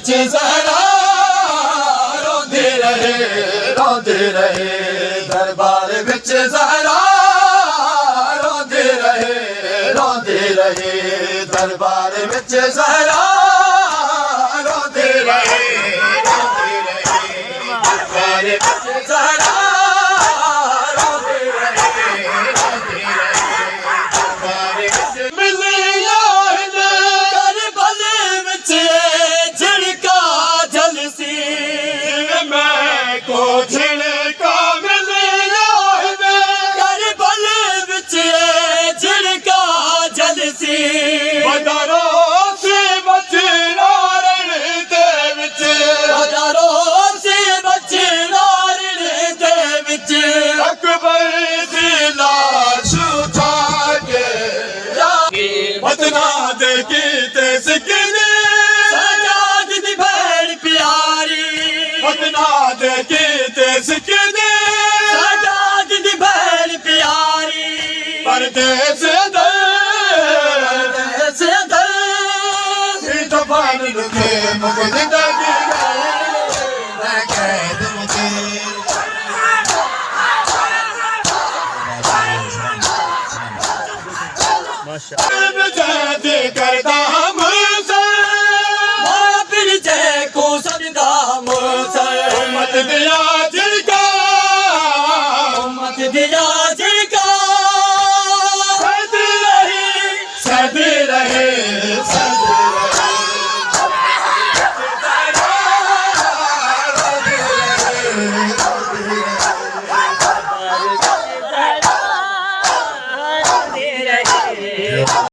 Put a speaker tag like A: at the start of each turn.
A: ਵਿੱਚ ਜ਼ਹਰਾ ਰੋਂਦੇ ਰਹੇ ਦਰਬਾਰ ਵਿੱਚ ਜ਼ਹਰਾ ਰੋਂਦੇ ਰਹੇ ਦਰਬਾਰ ਵਿੱਚ ਜ਼ਹਰਾ ਰੋਂਦੇ ਰਹੇ ਦਰਬਾਰ ਵਿੱਚ ਜ਼ਹਰਾ ਰੋਂਦੇ ਰਹੇ ਦਰਬਾਰ ਵਿੱਚ ਮਿਲਿਆ ਕਰਬਲ ਵਿੱਚ ਝਿੜਕਾ ਜਲਸੀ ਮੈਂ ਕੋ ਝਿੜਕਾ ਮਿਲਿਆ ਕਰਬਲ ਵਿੱਚ ਝਿੜਕਾ ਜਲਸੀ ਹਜ਼ਾਰੋਂ ਸੇ ਬਚਣਾ ਰਣ ਦੇ ਵਿੱਚ ਹਜ਼ਾਰੋਂ ਸੇ ਬਚਣਾ ਰਣ ਦੇ ਵਿੱਚ ਅਕਬਰ ਦੀ ਲਾਸ਼ ਉਠਾ ਕੇ ਵਤਨਾ ਦੇ ਕੀਤੇ ਸਿੱਕਨੇ ਸਜਾਦ ਦੀ ਭੈਣ ਪਿਆਰੀ ਵਤਨਾ ਦੇ ਕੀਤੇ ਸਿੱਕਨੇ ਸਜਾਦ ਦੀ ਭੈਣ ਪਿਆਰੀ ਪਰਦੇਸ ਤੂਫਾਨ ਲੁਕੇ ਮੁਕ ਜ਼ਿੰਦਗੀ ਗਏ ਮੈਂ ਕੈਦ ਮੁਕੇ ਮਾਸ਼ਾਅੱਲਾ ਕਰਦਾ ਮੁਰਸਲ ਮਾਂ ਫਿਰ ਜੈ ਕੋ ਸਜਦਾ ਮੁਰਸਲ ਉਮਤ ਦਿਆ ਝਿੜਕਾ ਉਮਤ ਦਿਆ ਝਿੜਕਾ ਸਦ ਰਹੇ Yeah.